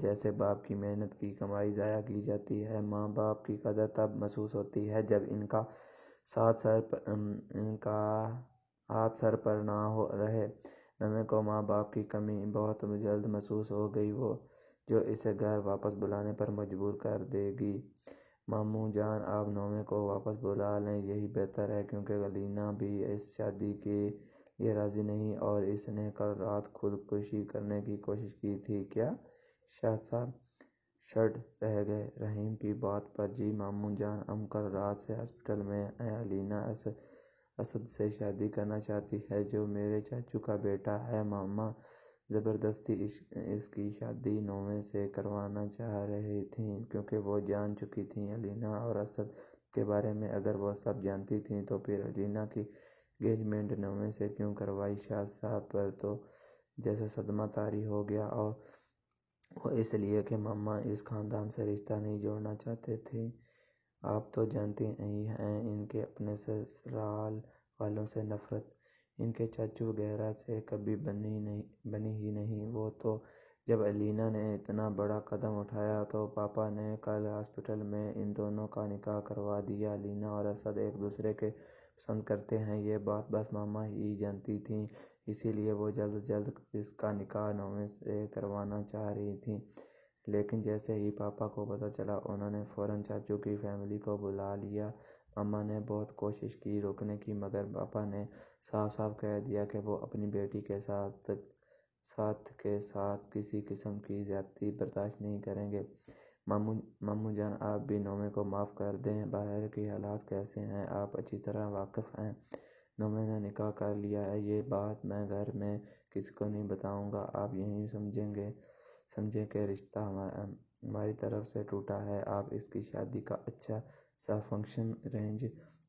جیسے باپ کی محنت کی کمائی ضائع کی جاتی ہے۔ ماں باپ کی قدر تب محسوس ہوتی ہے جب ان کا ہاتھ سر پر نہ رہے۔ نویں کو ماں باپ کی کمی بہت جلد محسوس ہو گئی، جو اسے گھر واپس بلانے پر مجبور کر دے گی۔ ماموں جان، آپ نویں کو واپس بلا لیں، یہی بہتر ہے، کیونکہ علینا بھی اس شادی کے لیے راضی نہیں اور اس نے کل رات خودکشی کرنے کی کوشش کی تھی۔ کیا؟ شاہ صاحب شڈ رہ گئے رحیم کی بات پر۔ جی ماموں جان، ہم کل رات سے ہاسپٹل میں ہیں۔ علینا اسد سے شادی کرنا چاہتی ہے، جو میرے چاچو کا بیٹا ہے۔ ماما زبردستی اس کی شادی نویں سے کروانا چاہ رہی تھیں، کیونکہ وہ جان چکی تھیں علینا اور اسد کے بارے میں۔ اگر وہ سب جانتی تھیں تو پھر علینا کی انگیجمنٹ نویں سے کیوں کروائی؟ شاہ صاحب پر تو جیسے صدمہ طاری ہو گیا، اور وہ اس لیے کہ ماما اس خاندان سے رشتہ نہیں جوڑنا چاہتے تھے۔ آپ تو جانتی ہی ہیں ان کے اپنے سسرال والوں سے نفرت ان کے چاچو وغیرہ سے کبھی بنی ہی نہیں۔ وہ تو جب علینا نے اتنا بڑا قدم اٹھایا تو پاپا نے کل ہاسپٹل میں ان دونوں کا نکاح کروا دیا۔ علینا اور اسد ایک دوسرے کے پسند کرتے ہیں، یہ بات بس ماما ہی جانتی تھیں، اسی لیے وہ جلد از جلد اس کا نکاح نویں سے کروانا چاہ رہی تھیں۔ لیکن جیسے ہی پاپا کو پتہ چلا، انہوں نے فوراً چاچو کی فیملی کو بلا لیا۔ ماما نے بہت کوشش کی روکنے کی، مگر پاپا نے صاف صاف کہہ دیا کہ وہ اپنی بیٹی کے ساتھ کسی قسم کی زیادتی برداشت نہیں کریں گے۔ ماموں جان، آپ بھی نویں کو معاف کر دیں۔ باہر کے حالات کیسے ہیں آپ اچھی طرح واقف ہیں۔ نویں نے نکاح کر لیا ہے، یہ بات میں گھر میں کسی کو نہیں بتاؤں گا۔ آپ یہی سمجھیں کہ رشتہ ہماری طرف سے ٹوٹا ہے۔ آپ اس کی شادی کا اچھا سا فنکشن ارینج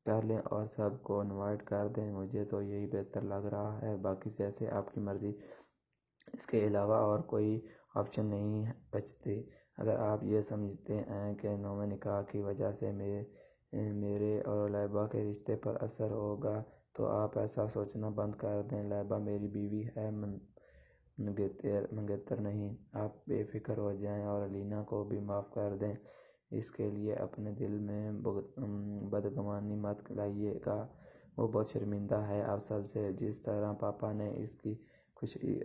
کر لیں اور سب کو انوائٹ کر دیں، مجھے تو یہی بہتر لگ رہا ہے۔ باقی جیسے آپ کی مرضی، اس کے علاوہ اور کوئی آپشن نہیں بچتے۔ اگر آپ یہ سمجھتے ہیں کہ نویں نکاح کی وجہ سے میرے اور لائبہ کے رشتے پر اثر ہوگا تو آپ ایسا سوچنا بند کر دیں۔ لائبہ میری بیوی ہے، منگیتر نہیں۔ آپ بے فکر ہو جائیں اور علینا کو بھی معاف کر دیں۔ اس کے لیے اپنے دل میں بدگمانی مت لائیے گا، وہ بہت شرمندہ ہے آپ سب سے۔ جس طرح پاپا نے اس کی خوشی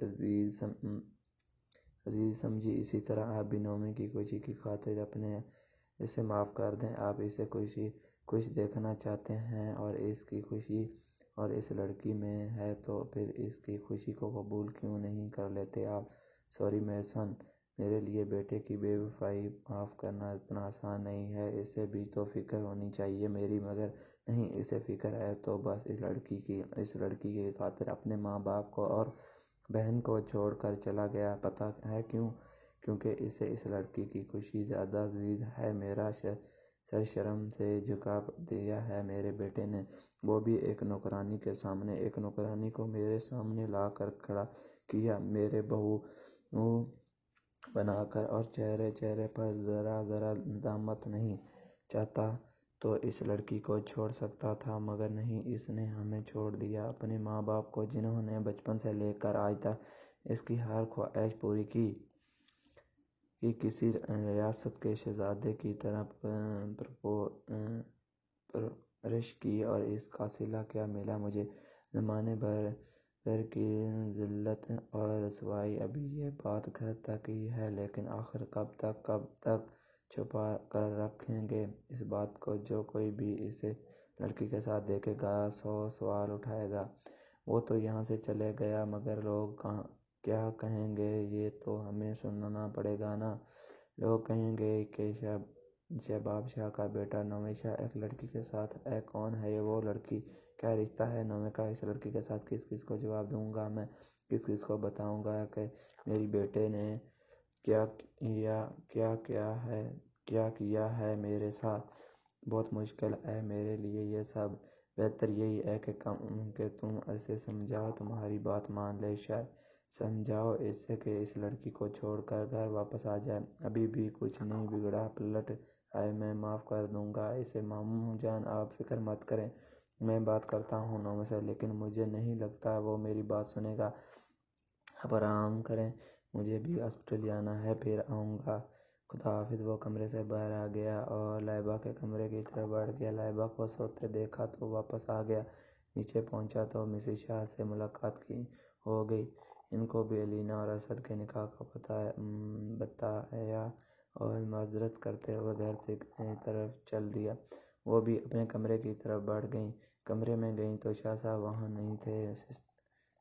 عزیز سمجھی، اسی طرح آپ بھی نویں کی خوشی کی خاطر اسے معاف کر دیں۔ آپ اسے خوش دیکھنا چاہتے ہیں اور اس کی خوشی اور اس لڑکی میں ہے، تو پھر اس کی خوشی کو قبول کیوں نہیں کر لیتے آپ؟ سوری محسن، میرے لیے بیٹے کی بے وفائی معاف کرنا اتنا آسان نہیں ہے، اسے بھی تو فکر ہونی چاہیے میری، مگر نہیں، اسے فکر ہے تو بس اس لڑکی کی خاطر اپنے ماں باپ کو اور بہن کو چھوڑ کر چلا گیا۔ پتہ ہے کیوں؟ کیونکہ اسے اس لڑکی کی خوشی زیادہ عزیز ہے۔ میرا سر شرم سے جھکا دیا ہے میرے بیٹے نے، وہ بھی ایک نوکرانی کے سامنے۔ ایک نوکرانی کو میرے سامنے لا کر کھڑا کیا، میرے بہو بنا کر، اور چہرے پر ذرا ندامت نہیں۔ چاہتا تو اس لڑکی کو چھوڑ سکتا تھا، مگر نہیں، اس نے ہمیں چھوڑ دیا، اپنے ماں باپ کو، جنہوں نے بچپن سے لے کر آج تک اس کی ہر خواہش پوری کی۔ کسی ریاست کے شہزادے کی طرح پرورش کی، اور اس کا صلہ کیا ملا مجھے؟ زمانے بھر کی ذلت اور رسوائی، ابھی یہ بات گھر تک ہی ہے، لیکن آخر کب تک چھپا کر رکھیں گے اس بات کو؟ جو کوئی بھی اسے لڑکی کے ساتھ دیکھے گا 100 سوال اٹھائے گا۔ وہ تو یہاں سے چلے گیا، مگر لوگ کیا کہیں گے؟ یہ تو ہمیں سننا پڑے گا نا۔ لوگ کہیں گے کہ شہباز شاہ کا بیٹا نویں شاہ ایک لڑکی کے ساتھ ہے۔ کون ہے وہ لڑکی؟ کیا رشتہ ہے نویں کا اس لڑکی کے ساتھ؟ کس کو جواب دوں گا میں؟ کس کو بتاؤں گا کہ میری بیٹے نے کیا کیا ہے میرے ساتھ؟ بہت مشکل ہے میرے لیے یہ سب۔ بہتر یہی ہے کہ تم اسے سمجھاؤ، تمہاری بات مان لے۔ شاید سمجھاؤ اسے کہ اس لڑکی کو چھوڑ کر گھر واپس آ جائے، ابھی بھی کچھ نہیں بگڑا، پلٹ آئے، میں معاف کر دوں گا اسے۔ ماموں جان، آپ فکر مت کریں، میں بات کرتا ہوں نویں سے، لیکن مجھے نہیں لگتا وہ میری بات سنے گا۔ آپ آرام کریں، مجھے بھی ہاسپٹل جانا ہے، پھر آؤں گا۔ خدا حافظ۔ وہ کمرے سے باہر آ گیا اور لائبہ کے کمرے کی طرف بڑھ گیا۔ لائبہ کو سوتے دیکھا تو واپس آ گیا۔ نیچے پہنچا تو مسز شاہ سے ملاقات ہو گئی۔ ان کو بھی الینا اور اسد کے نکاح کا بتایا اور معذرت کرتے ہوئے گھر کی طرف چل دیا۔ وہ بھی اپنے کمرے کی طرف بڑھ گئیں۔ کمرے میں گئیں تو شاہ صاحب وہاں نہیں تھے۔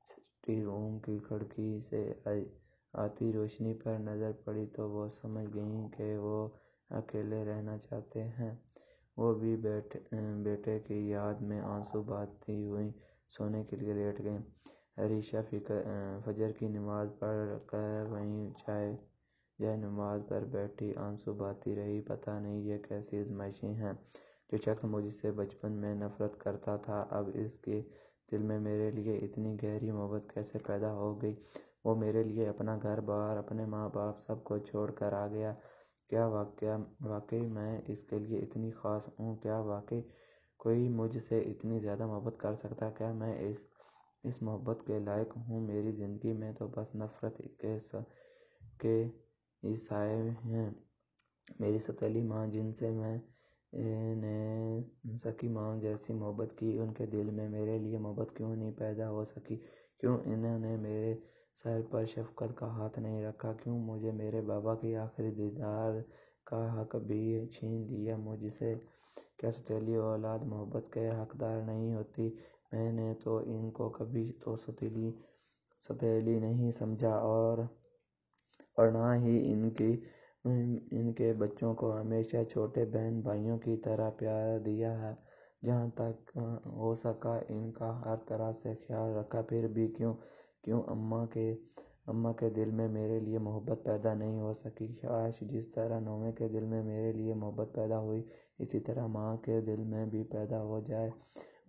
سٹی روم کی کھڑکی سے آتی روشنی پر نظر پڑی تو وہ سمجھ گئیں کہ وہ اکیلے رہنا چاہتے ہیں۔ وہ بھی بیٹے کی یاد میں آنسو بہاتی ہوئی سونے کے لیے لیٹ گئیں۔ عریشہ فجر کی نماز پڑھ کر وہیں جائے نماز پر بیٹھی آنسو بہاتی رہی۔ پتہ نہیں یہ کیسی آزمائشیں ہیں۔ جو شخص مجھ سے بچپن میں نفرت کرتا تھا اب اس کے دل میں میرے لیے اتنی گہری محبت کیسے پیدا ہو گئی؟ وہ میرے لیے اپنا گھر بار، اپنے ماں باپ سب کو چھوڑ کر آ گیا۔ کیا واقعی میں اس کے لیے اتنی خاص ہوں؟ کیا واقعی کوئی مجھ سے اتنی زیادہ محبت کر سکتا ہے؟ کیا میں اس محبت کے لائق ہوں؟ میری زندگی میں تو بس نفرت کے ہی سائے ہیں۔ میری سوتیلی ماں جن سے میں نے سکی ماں جیسی محبت کی، ان کے دل میں میرے لیے محبت کیوں نہیں پیدا ہو سکی؟ کیوں انہوں نے میرے سر پر شفقت کا ہاتھ نہیں رکھا؟ کیوں مجھے میرے بابا کی آخری دیدار کا حق بھی چھین لیا مجھ سے؟ کیا سوتیلی اولاد محبت کے حقدار نہیں ہوتی؟ میں نے تو ان کو کبھی تو سوتیلی نہیں سمجھا اور نہ ہی ان کے بچوں کو ہمیشہ چھوٹے بہن بھائیوں کی طرح پیار دیا ہے۔ جہاں تک ہو سکا ان کا ہر طرح سے خیال رکھا۔ پھر بھی کیوں اماں کے دل میں میرے لیے محبت پیدا نہیں ہو سکی؟ کاش جس طرح نومے کے دل میں میرے لیے محبت پیدا ہوئی اسی طرح ماں کے دل میں بھی پیدا ہو جائے۔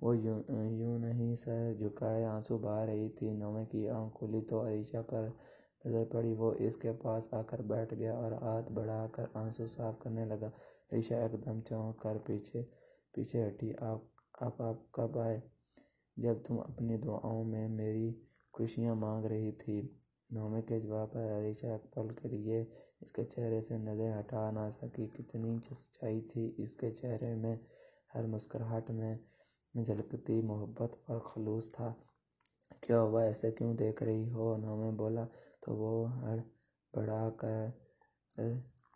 وہ یوں نہیں سر جھکائے آنسو بہا رہی تھی۔ نومے کی آنکھ کھلی تو عریشہ پر نظر پڑی۔ وہ اس کے پاس آ کر بیٹھ گیا اور ہاتھ بڑھا کر آنسو صاف کرنے لگا۔ عریشہ ایک دم چونک کر پیچھے ہٹی۔ آپ کب آئے؟ جب تم اپنی دعاؤں میں میری خوشیاں مانگ رہی تھی۔ نومے کے جواب پر عریشہ ایک پل کے لیے اس کے چہرے سے نظریں ہٹا نہ سکی۔ کتنی سچائی تھی اس کے چہرے میں، ہر مسکراہٹ میں جھلکتی محبت اور خلوص تھا۔ کیا ہوا؟ ایسے کیوں دیکھ رہی ہو؟ نومے بولا تو وہ ہڑبڑا کر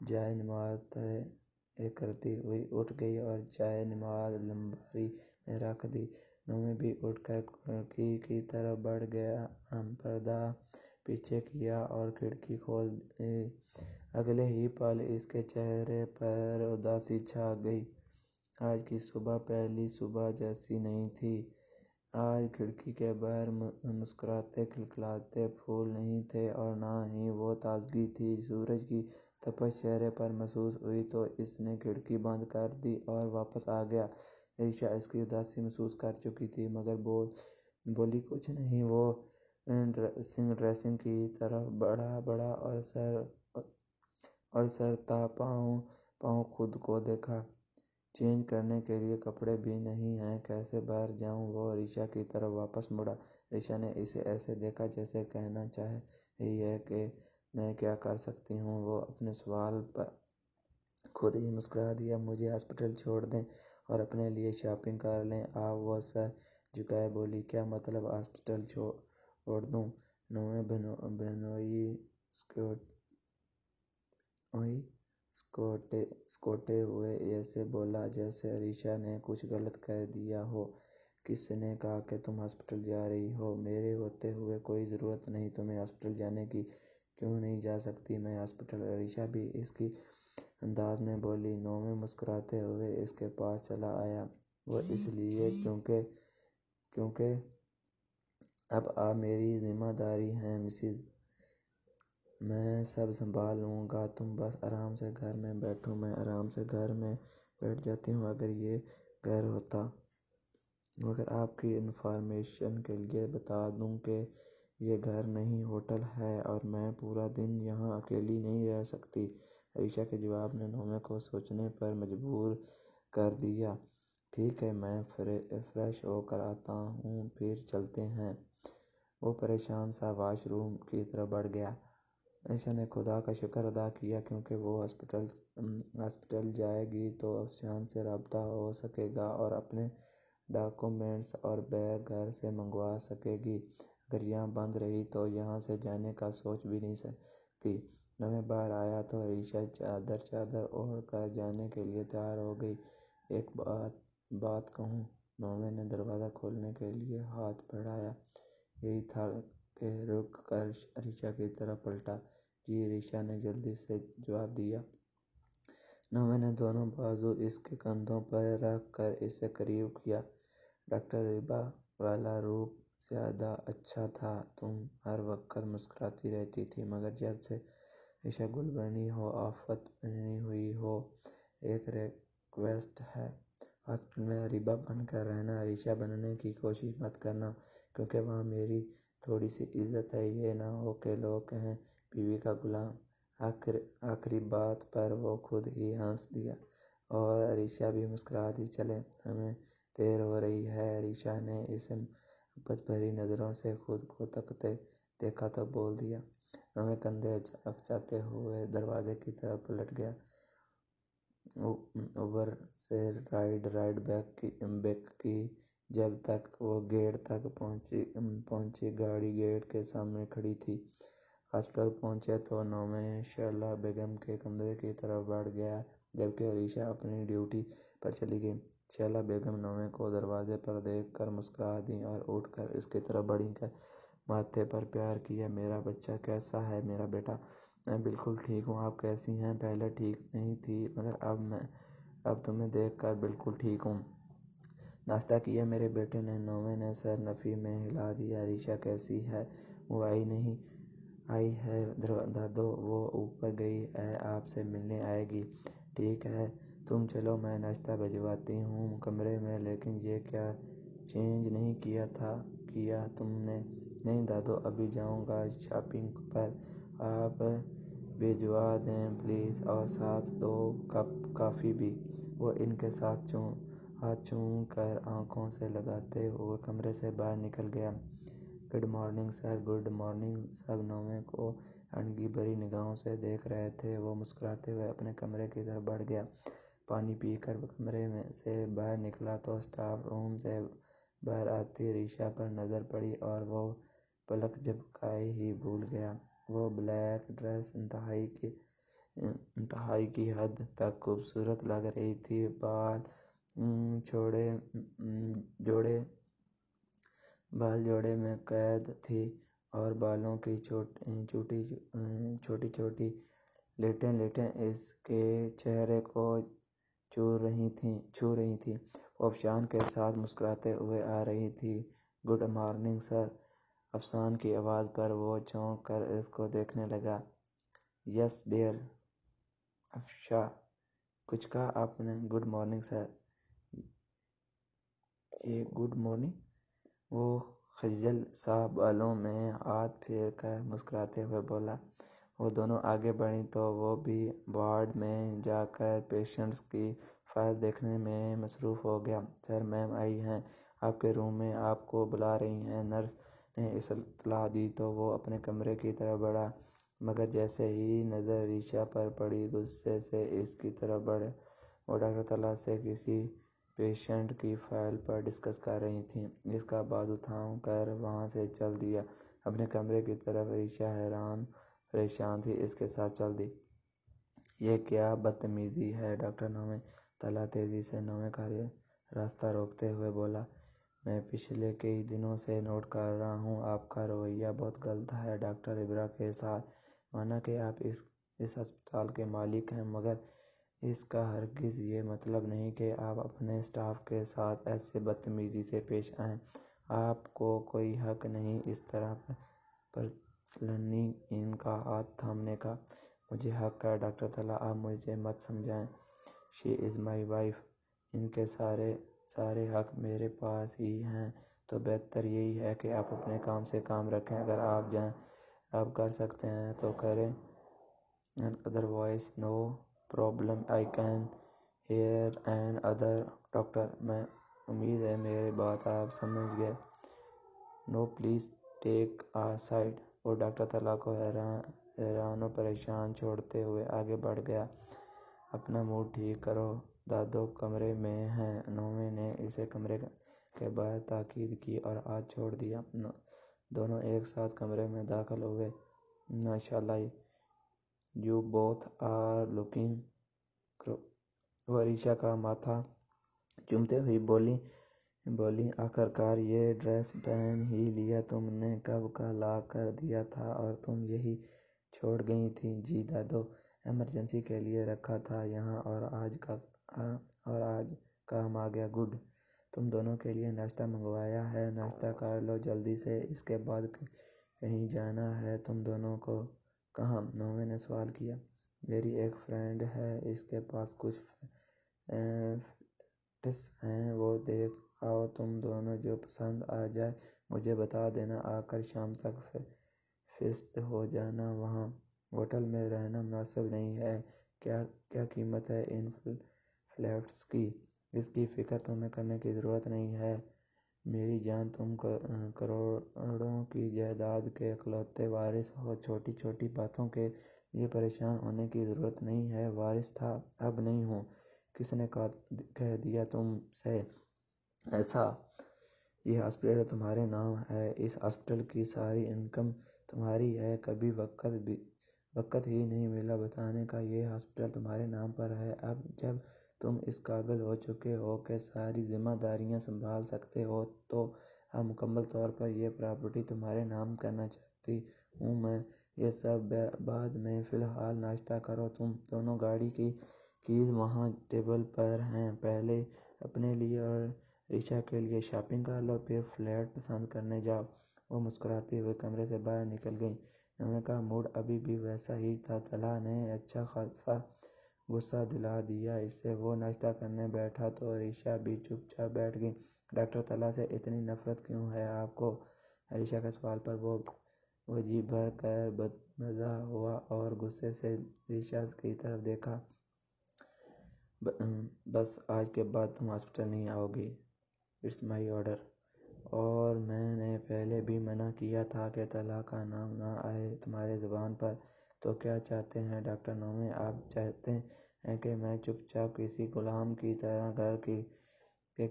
جائے نماز طے کرتی ہوئی اٹھ گئی اور جائے نماز الماری میں رکھ دی۔ نومے بھی اٹھ کر کھڑکی کی طرف بڑھ گیا، پردہ پیچھے کیا اور کھڑکی کھول دی۔ اگلے ہی پل اس کے چہرے پر اداسی چھا گئی۔ آج کی صبح پہلی صبح جیسی نہیں تھی۔ آج کھڑکی کے باہر مسکراتے کھلکھلاتے پھول نہیں تھے اور نہ ہی وہ تازگی تھی۔ سورج کی تپش چہرے پر محسوس ہوئی تو اس نے کھڑکی بند کر دی اور واپس آ گیا۔ عریشہ اس کی اداسی محسوس کر چکی تھی مگر بولی کچھ نہیں۔ وہ ڈریسنگ کی طرف بڑھا اور سر تا پاؤں خود کو دیکھا۔ چینج کرنے کے لیے کپڑے بھی نہیں ہیں، کیسے باہر جاؤں؟ وہ عریشہ کی طرف واپس مڑا۔ عریشہ نے اسے ایسے دیکھا جیسے کہنا چاہ رہی ہے کہ میں کیا کر سکتی ہوں؟ وہ اپنے سوال پر خود ہی مسکرا دیا۔ مجھے ہاسپٹل چھوڑ دیں اور اپنے لیے شاپنگ کر لیں آپ۔ وہ سر جھکائے بولی کیا مطلب ہاسپٹل چھوڑ دوں؟ نومے بہنوئی اسکوٹے ہوئے ایسے بولا جیسے عریشہ نے کچھ غلط کہہ دیا ہو۔ کس نے کہا کہ تم ہاسپٹل جا رہی ہو؟ میرے ہوتے ہوئے کوئی ضرورت نہیں تمہیں ہاسپٹل جانے کی۔ کیوں نہیں جا سکتی میں ہاسپٹل؟ عریشہ بھی اس کی انداز میں بولی۔ نومے مسکراتے ہوئے اس کے پاس چلا آیا۔ وہ اس لیے کیونکہ اب آپ میری ذمہ داری ہیں مسز۔ میں سب سنبھال لوں گا، تم بس آرام سے گھر میں بیٹھو۔ میں آرام سے گھر میں بیٹھ جاتی ہوں اگر یہ گھر ہوتا۔ مگر آپ کی انفارمیشن کے لیے بتا دوں کہ یہ گھر نہیں ہوٹل ہے اور میں پورا دن یہاں اکیلی نہیں رہ سکتی۔ عریشہ کے جواب نے نومے کو سوچنے پر مجبور کر دیا۔ ٹھیک ہے میں فریش ہو کر آتا ہوں پھر چلتے ہیں۔ وہ پریشان سا واش روم کی طرف بڑھ گیا۔ عائشہ نے خدا کا شکر ادا کیا کیونکہ وہ ہسپتال جائے گی تو افشان سے رابطہ ہو سکے گا اور اپنے ڈاکومنٹس اور بیگ گھر سے منگوا سکے گی۔ اگر یہاں بند رہی تو یہاں سے جانے کا سوچ بھی نہیں سکتی۔ نویں بار آیا تو عائشہ چادر اوڑھ کر جانے کے لیے تیار ہو گئی۔ ایک بات کہوں؟ نویں نے دروازہ کھولنے کے لیے ہاتھ بڑھایا۔ یہی تھا کہ رک کر عائشہ کی طرف پلٹا۔ جی، عائشہ نے جلدی سے جواب دیا۔ نویں نے دونوں بازو اس کے کندھوں پر رکھ کر اسے قریب کیا۔ ڈاکٹر ربا والا روپ زیادہ اچھا تھا۔ تم ہر وقت مسکراتی رہتی تھی، مگر جب سے عائشہ گل بنی ہو، آفت بنی ہوئی ہو۔ ایک ریکویسٹ ہے، ہاسپٹل میں ربا بن کر رہنا، عائشہ بننے کی کوشش مت کرنا، کیونکہ وہاں میری تھوڑی سی عزت ہے۔ یہ نہ ہو کہ لوگ کہیں بیوی کا غلام۔ آخری بات پر وہ خود ہی ہنس دیا اور عائشہ بھی مسکرا دی۔ چلیں، ہمیں دیر ہو رہی ہے۔ عائشہ نے اسے محبت بھری نظروں سے خود کو تکتے دیکھا تو بول دیا۔ نویں کندھے اکچاتے ہوئے دروازے کی طرف پلٹ گیا۔ اوبر سے رائڈ بیک کی۔ جب تک وہ گیٹ تک پہنچی گاڑی گیٹ کے سامنے کھڑی تھی۔ ہاسپٹل پہنچے تو نویں شیلا بیگم کے کمرے کی طرف بڑھ گیا، جبکہ عائشہ اپنی ڈیوٹی پر چلی گئی۔ شیلا بیگم نویں کو دروازے پر دیکھ کر مسکرا دیں اور اٹھ کر اس کی طرف بڑھیں۔ ماتھے پر پیار کیا۔ میرا بچہ کیسا ہے میرا بیٹا؟ میں بالکل ٹھیک ہوں، آپ کیسی ہیں؟ پہلے ٹھیک نہیں تھی، مگر اب تمہیں دیکھ کر بالکل ٹھیک ہوں۔ ناشتہ کیا میرے بیٹے نے؟ نویں نے سر نفی میں ہلا دیا۔ عائشہ کیسی ہے؟ وہ آئی ہے دادو، وہ اوپر گئی ہے، آپ سے ملنے آئے گی۔ ٹھیک ہے، تم چلو، میں ناشتہ بھجواتی ہوں کمرے میں۔ لیکن یہ کیا چینج نہیں کیا تم نے؟ نہیں دادو، ابھی جاؤں گا شاپنگ پر، آپ بھجوا دیں پلیز، اور ساتھ 2 کپ کافی بھی۔ وہ ان کے ساتھ ہاتھ چوم کر آنکھوں سے لگاتے ہوئے کمرے سے باہر نکل گیا۔ Good morning sir. Good morning. سب نویں کو حیرانگی بھری نگاہوں سے دیکھ رہے تھے۔ وہ مسکراتے ہوئے اپنے کمرے کی طرف بڑھ گیا۔ پانی پی کر کمرے سے باہر نکلا تو اسٹاف روم سے باہر آتی عائشہ پر نظر پڑی اور وہ پلک جھپکائے ہی بھول گیا۔ وہ بلیک ڈریس انتہائی کی حد تک خوبصورت لگ رہی تھی۔ بال جوڑے میں قید تھی اور بالوں کی چھوٹی چھوٹی لٹیں اس کے چہرے کو چھو رہی تھیں۔ وہ افشان کے ساتھ مسکراتے ہوئے آ رہی تھی۔ گڈ مارننگ سر۔ افشان کی آواز پر وہ چونک کر اس کو دیکھنے لگا۔ یس ڈیئر۔ افشاں، کچھ کہا آپ نے؟ گڈ مارننگ سر۔ یہ گڈ مارننگ؟ وہ خجل سا بالوں میں ہاتھ پھیر کر مسکراتے ہوئے بولا۔ وہ دونوں آگے بڑھیں تو وہ بھی وارڈ میں جا کر پیشنٹس کی فائل دیکھنے میں مصروف ہو گیا۔ سر، میم آئی ہیں، آپ کے روم میں آپ کو بلا رہی ہیں۔ نرس نے اطلاع دی تو وہ اپنے کمرے کی طرف بڑھا، مگر جیسے ہی نظر عائشہ پر پڑی غصے سے اس کی طرف بڑھا۔ وہ ڈاکٹر طلعت سے کسی پیشنٹ کی فائل پر ڈسکس کر رہی تھیں۔ اس کا بازو تھام کر وہاں سے چل دیا اپنے کمرے کی طرف۔ عائشہ حیران پریشان تھی، اس کے ساتھ چل دی۔ یہ کیا بدتمیزی ہے ڈاکٹر؟ نویں طلعت تیزی سے نویں کا راستہ روکتے ہوئے بولا۔ میں پچھلے کئی دنوں سے نوٹ کر رہا ہوں، آپ کا رویہ بہت غلط ہے ڈاکٹر ابرا کے ساتھ۔ مانا کہ آپ اس ہسپتال کے مالک ہیں، مگر اس کا ہرگز یہ مطلب نہیں کہ آپ اپنے اسٹاف کے ساتھ ایسے بدتمیزی سے پیش آئیں۔ آپ کو کوئی حق نہیں اس طرح پرسنلی ان کا ہاتھ تھامنے کا۔ مجھے حق ہے ڈاکٹر طلعت، آپ مجھے مت سمجھائیں۔ شی از مائی وائف۔ ان کے سارے حق میرے پاس ہی ہیں، تو بہتر یہی ہے کہ آپ اپنے کام سے کام رکھیں۔ اگر آپ کر سکتے ہیں تو کریں، otherwise no problem, I can hire another doctor. میں امید ہے میری بات آپ سمجھ گئے۔ No please take a side. وہ ڈاکٹر طلعت کو حیران و پریشان چھوڑتے ہوئے آگے بڑھ گیا۔ اپنا موڈ ٹھیک کرو، دادو کمرے میں ہیں۔ نوے نے اسے کمرے کے باہر تاکید کی اور ہاتھ چھوڑ دیا۔ دونوں ایک ساتھ کمرے میں داخل ہوئے۔ ماشاءاللہ، یو بوتھ آر لکنگ، وہ عائشہ کا ماتھا چومتے ہوئے بولی، آخر کار یہ ڈریس پہن ہی لیا، تم نے کب کا لاک کر دیا تھا اور تم یہی چھوڑ گئی تھی؟ جی دادو، ایمرجنسی کے لیے رکھا تھا یہاں اور آج کام آ گیا۔ گڈ، تم دونوں کے لیے ناشتہ منگوایا ہے، ناشتہ کر لو جلدی سے، اس کے بعد کہیں جانا ہے تم دونوں کو۔ کہاں؟ نوے نے سوال کیا۔ میری ایک فرینڈ ہے، اس کے پاس کچھ فٹس ہیں، وہ دیکھ آؤ، تم دونوں جو پسند آ جائے مجھے بتا دینا، آ کر شام تک فسٹ ہو جانا۔ وہاں ہوٹل میں رہنا مناسب نہیں ہے۔ کیا قیمت ہے ان فلیٹس کی؟ اس کی فکر تمہیں کرنے کی ضرورت نہیں ہے میری جان، تم کروڑوں کی جائیداد کے اکلوتے وارث ہو، چھوٹی چھوٹی باتوں کے لیے پریشان ہونے کی ضرورت نہیں ہے۔ وارث تھا، اب نہیں ہوں۔ کس نے کہہ دیا تم سے ایسا؟ یہ ہاسپٹل تمہارے نام ہے، اس ہاسپٹل کی ساری انکم تمہاری ہے، کبھی وقت ہی نہیں ملا بتانے کا یہ ہاسپٹل تمہارے نام پر ہے۔ اب جب تم اس قابل ہو چکے ہو کہ ساری ذمہ داریاں سنبھال سکتے ہو تو اب مکمل طور پر یہ پراپرٹی تمہارے نام کرنا چاہتی ہوں میں۔ یہ سب بعد میں، فی الحال ناشتہ کرو تم دونوں۔ گاڑی کی کیز وہاں ٹیبل پر ہیں، پہلے اپنے لیے اور عائشہ کے لیے شاپنگ کر لو، پھر فلیٹ پسند کرنے جاؤ۔ وہ مسکراتی ہوئی کمرے سے باہر نکل گئیں۔ نوے کا موڈ ابھی بھی ویسا ہی تھا، طلحہ نے اچھا خاصا غصہ دلا دیا اسے۔ وہ ناشتہ کرنے بیٹھا تو عائشہ بھی چپ چاپ بیٹھ گئی۔ ڈاکٹر طلحہ سے اتنی نفرت کیوں ہے آپ کو؟ عائشہ کے سوال پر وہ جی بھر کر بدمزہ ہوا اور غصے سے عائشہ کی طرف دیکھا۔ بس آج کے بعد تم ہاسپٹل نہیں آؤ گی، اٹس مائی آرڈر۔ اور میں نے پہلے بھی منع کیا تھا کہ طلحہ کا نام نہ آئے تمہاری زبان پر۔ تو کیا چاہتے ہیں ڈاکٹر نوے؟ آپ چاہتے ہیں کہ میں چپ چاپ کسی غلام کی طرح گھر کے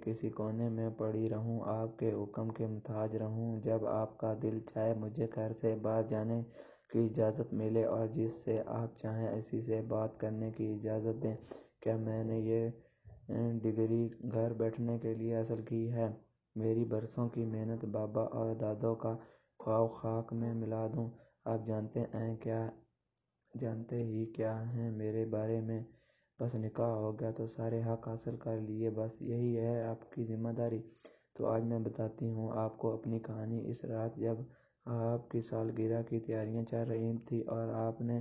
کسی کونے میں پڑی رہوں، آپ کے حکم کے محتاج رہوں؟ جب آپ کا دل چاہے مجھے گھر سے باہر جانے کی اجازت ملے اور جس سے آپ چاہیں اسی سے بات کرنے کی اجازت دیں۔ کیا میں نے یہ ڈگری گھر بیٹھنے کے لیے حاصل کی ہے؟ میری برسوں کی محنت، بابا اور دادو کا خواب خاک میں ملا دوں؟ آپ جانتے ہی کیا ہیں میرے بارے میں؟ بس نکاح ہو گیا تو سارے حق حاصل کر لیے، بس یہی ہے آپ کی ذمہ داری؟ تو آج میں بتاتی ہوں آپ کو اپنی کہانی۔ اس رات جب آپ کی سالگرہ کی تیاریاں چل رہی تھیں اور آپ نے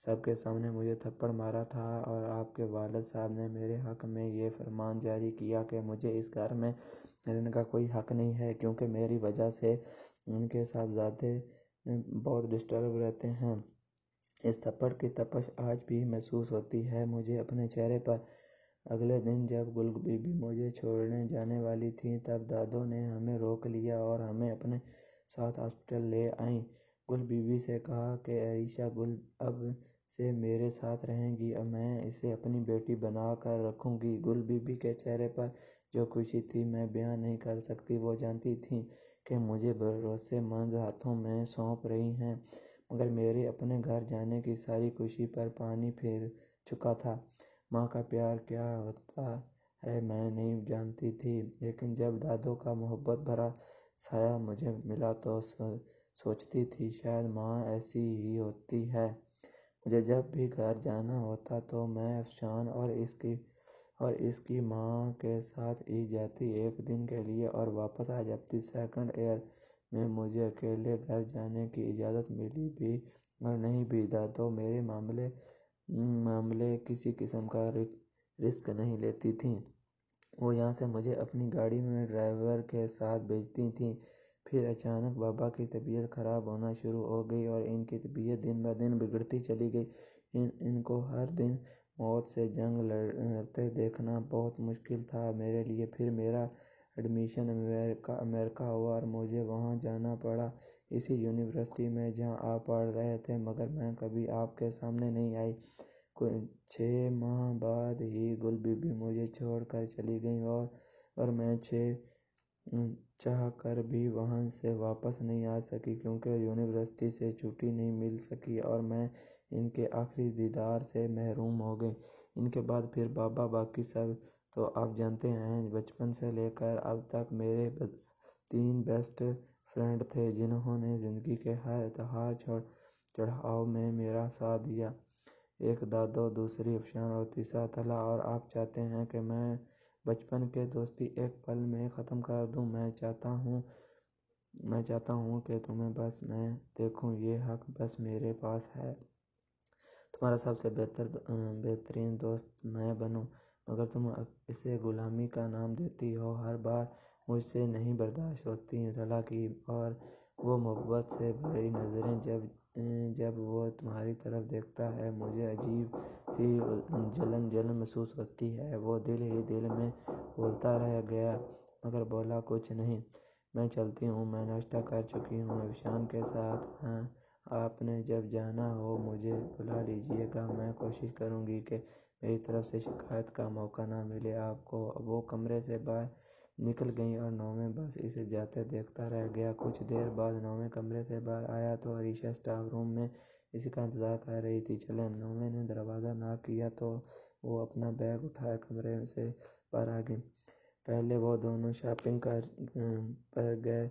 سب کے سامنے مجھے تھپڑ مارا تھا اور آپ کے والد صاحب نے میرے حق میں یہ فرمان جاری کیا کہ مجھے اس گھر میں رہنے کا کوئی حق نہیں ہے کیونکہ میری وجہ سے ان کے صاحبزادے بہت ڈسٹرب رہتے ہیں۔ اس تھپڑ کی تپش آج بھی محسوس ہوتی ہے مجھے اپنے چہرے پر۔ اگلے دن جب گل بی بی مجھے چھوڑنے جانے والی تھیں تب دادو نے ہمیں روک لیا اور ہمیں اپنے ساتھ ہاسپٹل لے آئیں۔ گل بی بی سے کہا کہ عائشہ اب سے میرے ساتھ رہے گی، میں اسے اپنی بیٹی بنا کر رکھوں گی۔ گل بی بی کے چہرے پر جو خوشی تھی میں بیان نہیں کر سکتی۔ وہ جانتی تھیں کہ مجھے بھروسے مند ہاتھوں میں سونپ رہی ہیں، مگر میرے اپنے گھر جانے کی ساری خوشی پر پانی پھر چکا تھا۔ ماں کا پیار کیا ہوتا ہے میں نہیں جانتی تھی، لیکن جب دادو کا محبت بھرا سایہ مجھے ملا تو سوچتی تھی شاید ماں ایسی ہی ہوتی ہے۔ مجھے جب بھی گھر جانا ہوتا تو میں افشان اور اس کی ماں کے ساتھ ہی جاتی ایک دن کے لیے اور واپس آ جاتی۔ سیکنڈ ایئر میں مجھے اکیلے گھر جانے کی اجازت ملی بھی اور نہیں بھی، دادو میرے معاملے کسی قسم کا رسک نہیں لیتی تھیں۔ وہ یہاں سے مجھے اپنی گاڑی میں ڈرائیور کے ساتھ بھیجتی تھیں۔ پھر اچانک بابا کی طبیعت خراب ہونا شروع ہو گئی اور ان کی طبیعت دن بہ دن بگڑتی چلی گئی۔ ان کو ہر دن موت سے جنگ لڑتے دیکھنا بہت مشکل تھا میرے لیے۔ پھر میرا ایڈمیشن امریکہ ہوا اور مجھے وہاں جانا پڑا۔ اسی یونیورسٹی میں جہاں آپ پڑھ رہے تھے، مگر میں کبھی آپ کے سامنے نہیں آئی۔ 6 ماہ بعد ہی گل بی بی مجھے چھوڑ کر چلی گئیں اور میں چاہ کر بھی وہاں سے واپس نہیں آ سکی، کیونکہ یونیورسٹی سے چھٹی نہیں مل سکی اور میں ان کے آخری دیدار سے محروم ہو گئی۔ ان کے بعد پھر بابا، باقی سب تو آپ جانتے ہیں۔ بچپن سے لے کر اب تک میرے بس 3 بیسٹ فرینڈ تھے، جنہوں نے زندگی کے ہر اتار چڑھاؤ میں میرا ساتھ دیا۔ ایک دادو، دوسری افشان اور تیسرا طلحہ۔ اور آپ چاہتے ہیں کہ میں بچپن کی دوستی ایک پل میں ختم کر دوں؟ میں چاہتا ہوں کہ تمہیں بس میں دیکھوں، یہ حق بس میرے پاس ہے۔ تمہارا سب سے بہترین دوست میں بنوں، مگر تم اسے غلامی کا نام دیتی ہو۔ ہر بار مجھ سے نہیں برداشت ہوتی طلحہ کی، اور وہ محبت سے بھری نظریں جب وہ تمہاری طرف دیکھتا ہے، مجھے عجیب سی جلن محسوس ہوتی ہے۔ وہ دل ہی دل میں بولتا رہ گیا، مگر بولا کچھ نہیں۔ میں چلتی ہوں، میں ناشتہ کر چکی ہوں۔ افشان کے ساتھ آپ نے جب جانا ہو مجھے بلا لیجیے گا، میں کوشش کروں گی کہ میری طرف سے شکایت کا موقع نہ ملے آپ کو۔ وہ کمرے سے باہر نکل گئیں اور نومیں بس اسے جاتے دیکھتا رہ گیا۔ کچھ دیر بعد نومیں کمرے سے باہر آیا تو عریشہ اسٹاف روم میں اسی کا انتظار کر رہی تھی۔ چلیں۔ نومیں نے دروازہ ناک کیا تو وہ اپنا بیگ اٹھائے کمرے سے باہر آ گئی۔ پہلے وہ دونوں شاپنگ پر گئے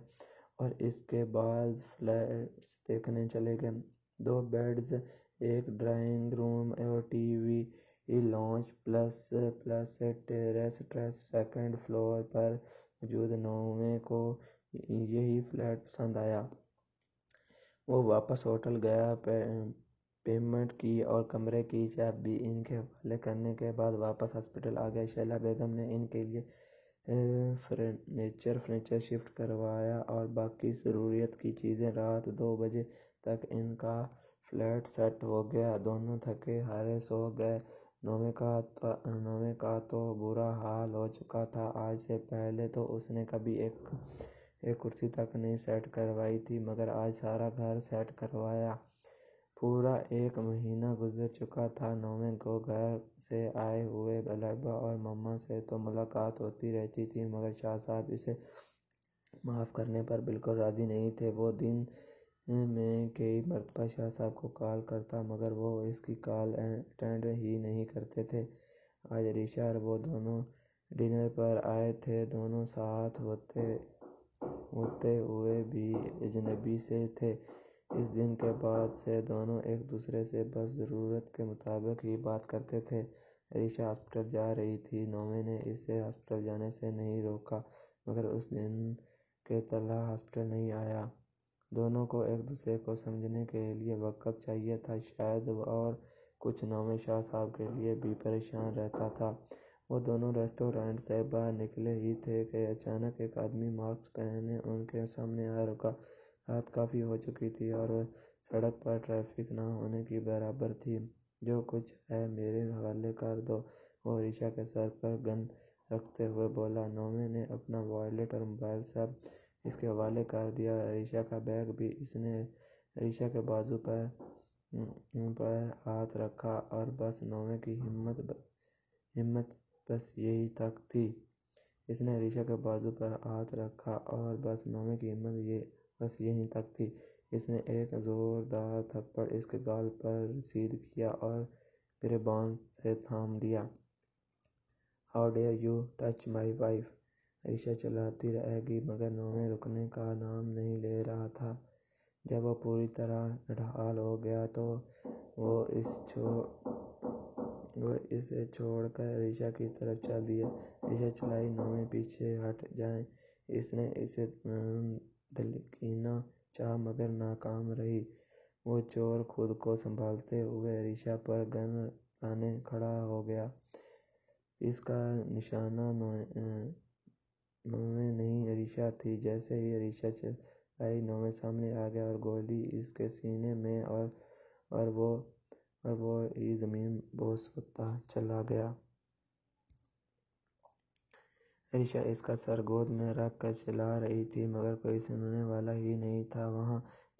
اور اس کے بعد فلیٹس دیکھنے چلے گئے۔ 2 بیڈز، ایک ڈرائنگ روم اور T V lounge plus terrace second floor پر موجود۔ نومیں کو یہی فلیٹ پسند آیا۔ وہ واپس ہوٹل گیا، پیمنٹ کی اور کمرے کی چابی ان کے حوالے کرنے کے بعد واپس ہاسپٹل آ گیا۔ شیلا بیگم نے ان کے لیے فرنیچر شفٹ کروایا اور باقی ضروریات کی چیزیں۔ رات 2 بجے تک ان کا فلیٹ سیٹ ہو گیا۔ دونوں تھکے ہارے سو گئے۔ نومیں کا تو برا حال ہو چکا تھا۔ آج سے پہلے تو اس نے کبھی ایک کرسی تک نہیں سیٹ کروائی تھی، مگر آج سارا گھر سیٹ کروایا۔ پورا 1 مہینہ گزر چکا تھا۔ نومیں کو گھر سے آئے ہوئے لبا اور مما سے تو ملاقات ہوتی رہتی تھی، مگر شاہ صاحب اسے معاف کرنے پر بالکل راضی نہیں تھے۔ وہ دن میں کئی مرتبہ شاہ صاحب کو کال کرتا، مگر وہ اس کی کال اٹینڈ ہی نہیں کرتے تھے۔ آج عریشہ اور وہ دونوں ڈنر پر آئے تھے۔ دونوں ساتھ ہوتے ہوئے بھی اجنبی سے تھے۔ اس دن کے بعد سے دونوں ایک دوسرے سے بس ضرورت کے مطابق ہی بات کرتے تھے۔ عریشہ ہاسپٹل جا رہی تھی۔ نومیں نے اسے ہاسپٹل جانے سے نہیں روکا، مگر اس دن کہ طلحہ ہاسپٹل نہیں آیا۔ دونوں کو ایک دوسرے کو سمجھنے کے لیے وقت چاہیے تھا، شاید اور کچھ۔ نومیں شاہ صاحب کے لیے بھی پریشان رہتا تھا۔ وہ دونوں ریسٹورینٹ سے باہر نکلے ہی تھے کہ اچانک ایک آدمی ماسک پہنے ان کے سامنے آ رکا۔ رات کافی ہو چکی تھی اور سڑک پر ٹریفک نہ ہونے کے برابر تھی۔ جو کچھ ہے میرے حوالے کر دو، وہ عریشہ کے سر پر گن رکھتے ہوئے بولا۔ نومیں نے اپنا والیٹ اور موبائل سب اس کے حوالے کر دیا اور عریشہ کا بیگ بھی۔ اس نے عریشہ کے بازو پر ہاتھ رکھا اور بس نومیں کی ہمت بس یہیں تک تھی۔ اس نے عریشہ کے بازو پر ہاتھ رکھا اور بس نومیں کی ہمت بس یہیں تک تھی۔ اس نے ایک زوردار تھپڑ اس کے گال پر رسید کیا اور گریبان سے تھام لیا۔ How dare you touch my wife! Areesha چلاتی رہ گئی، مگر نومیں رکنے کا نام نہیں لے رہا تھا۔ جب وہ پوری طرح نڈھال ہو گیا تو وہ اسے چھوڑ کر عریشہ کی طرف چل دیا۔ عریشہ چلائی، نومیں پیچھے ہٹ جائیں۔ اس نے اسے دھکیلنا چاہا مگر ناکام رہی۔ وہ چور خود کو سنبھالتے ہوئے عریشہ پر گن تانے کھڑا ہو گیا۔ اس کا نشانہ نومیں نہیں عریشہ تھی۔ جیسے ہی عریشہ چلائی، نومیں سامنے آ گیا اور گولی اس کے سینے میں اور وہ ہی زمین بوس ہوتا چلا گیا۔ عریشہ اس کا سر گود میں رکھ کر چلا رہی تھی، مگر کوئی سننے والا ہی نہیں تھا۔ وہاں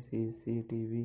CCTV